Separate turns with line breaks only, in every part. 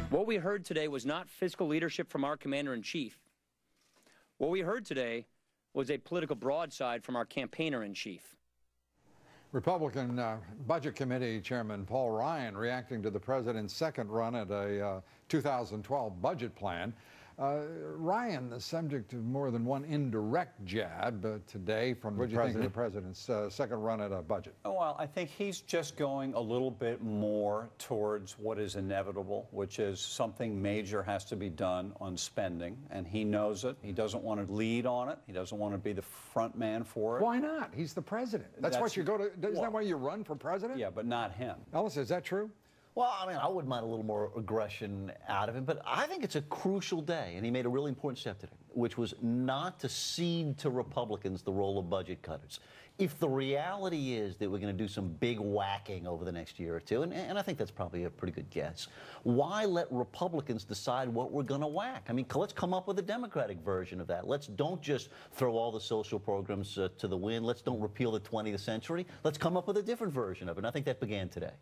What we heard today was not fiscal leadership from our commander-in-chief. What we heard today was a political broadside from our campaigner-in-chief.
Republican Budget Committee Chairman Paul Ryan reacting to the president's second run at a 2012 budget plan. Ryan, the subject of more than one indirect jab today from what do you think of the president's second run at a budget?
Oh, well, I think he's just going a little bit more towards what is inevitable, which is something major has to be done on spending, and he knows it. He doesn't want to lead on it. He doesn't want to be the front man for it.
Why not? He's the president. That's what you go to. Isn't that why you run for president?
Yeah, but not him.
Ellis, is that true?
Well, I mean, I wouldn't mind a little more aggression out of him, but I think it's a crucial day, and he made a really important step today, which was not to cede to Republicans the role of budget cutters. If the reality is that we're going to do some big whacking over the next year or two, and I think that's probably a pretty good guess, why let Republicans decide what we're going to whack? I mean, let's come up with a Democratic version of that. Don't just throw all the social programs to the wind. Let's don't repeal the 20th century. Let's come up with a different version of it, and I think that began today.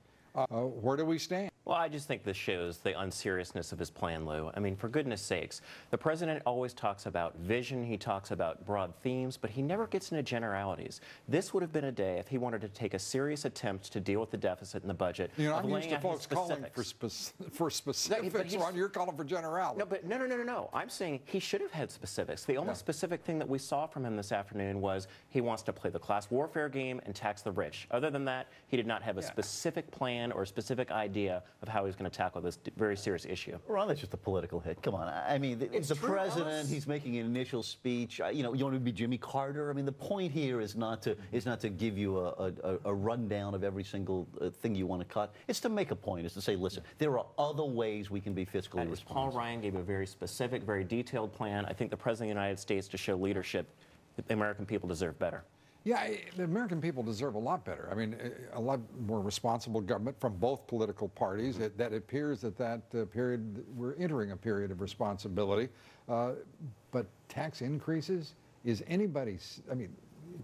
Where do we stand?
Well, I just think this shows the unseriousness of his plan, Lou. I mean, for goodness sakes, the president always talks about vision, he talks about broad themes, but he never gets into generalities. This would have been a day if he wanted to take a serious attempt to deal with the deficit in the budget.
You know, I'm used to folks calling for specifics, Ron, you're calling for generalities.
No, but no. I'm saying he should have had specifics. The only specific thing that we saw from him this afternoon was he wants to play the class warfare game and tax the rich. Other than that, he did not have a specific plan or a specific idea of how he's going to tackle this very serious issue.
Ron, that's just a political hit. Come on. I mean, the president, he's making an initial speech. You know, you want to be Jimmy Carter? I mean, the point here is not to give you a rundown of every single thing you want to cut. It's to make a point. It's to say, listen, there are other ways we can be fiscally responsible.
Paul Ryan gave a very specific, very detailed plan. I think the President of the United States, to show leadership, the American people deserve better.
Yeah, the American people deserve a lot better. I mean, a lot more responsible government from both political parties. That appears that period, we're entering a period of responsibility. But tax increases, is anybody's, I mean,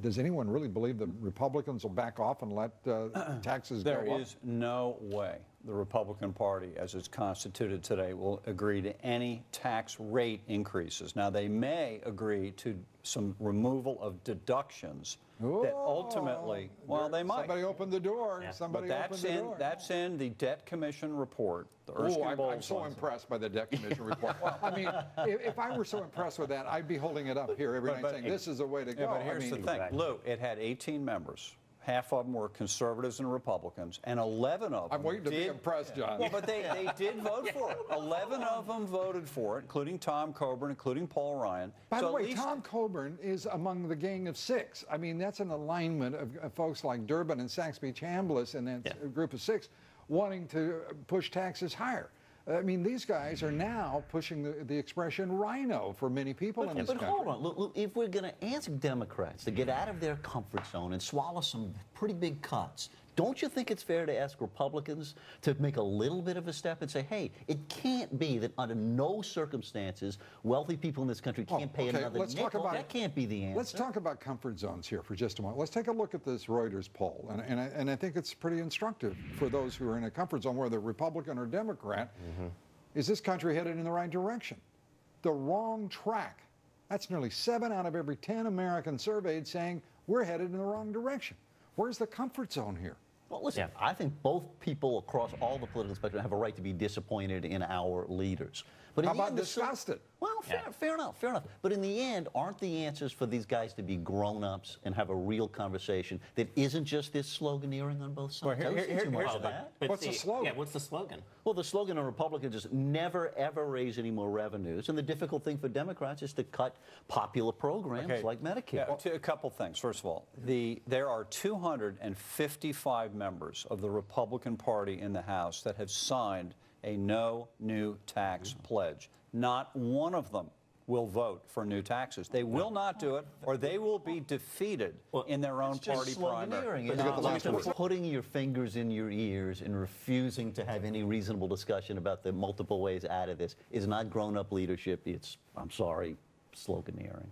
does anyone really believe that Republicans will back off and let taxes go up?
There is no way the Republican Party, as it's constituted today, will agree to any tax rate increases. Now, they may agree to some removal of deductions that ultimately, well, they might.
Somebody opened the door. Yeah. Somebody opened the door.
That's in the Debt Commission report.
I'm so impressed by the Debt Commission report. I mean, if I were so impressed with that, I'd be holding it up here every night saying, this is the way to go.
But here's the thing. Lou, it had 18 members. Half of them were conservatives and Republicans, and 11 of them
I'm waiting to be impressed, John.
Well, but they did vote for it. 11 of them voted for it, including Tom Coburn, including Paul Ryan.
By the way, Tom Coburn is among the gang of six. I mean, that's an alignment of folks like Durbin and Saxby-Chambliss and that group of six wanting to push taxes higher. I mean, these guys are now pushing the expression rhino for many people in this country.
But hold on. Look, if we're going to ask Democrats to get out of their comfort zone and swallow some pretty big cuts, don't you think it's fair to ask Republicans to make a little bit of a step and say, hey, it can't be that under no circumstances wealthy people in this country can't pay another nickel. That can't be the answer.
Let's talk about comfort zones here for just a moment. Let's take a look at this Reuters poll. And I think it's pretty instructive for those who are in a comfort zone, whether Republican or Democrat. Is this country headed in the right direction? The wrong track. That's nearly 7 out of every 10 Americans surveyed saying we're headed in the wrong direction. Where's the comfort zone here?
Well, listen, I think both people across all the political spectrum have a right to be disappointed in our leaders. But
how about disgusted?
Well, fair enough. But in the end, aren't the answers for these guys to be grown-ups and have a real conversation that isn't just this sloganeering on both sides?
Well, here's
that.
What's the slogan?
Yeah, what's the slogan?
Well, the slogan of Republicans is never, ever raise any more revenues. And the difficult thing for Democrats is to cut popular programs like Medicare.
Yeah, a couple things. First of all, there are 255 members of the Republican Party in the House that have signed a no new tax pledge. Not one of them will vote for new taxes. They will not do it, or they will be defeated in their own party primary.
Putting your fingers in your ears and refusing to have any reasonable discussion about the multiple ways out of this is not grown-up leadership. It's, I'm sorry, sloganeering.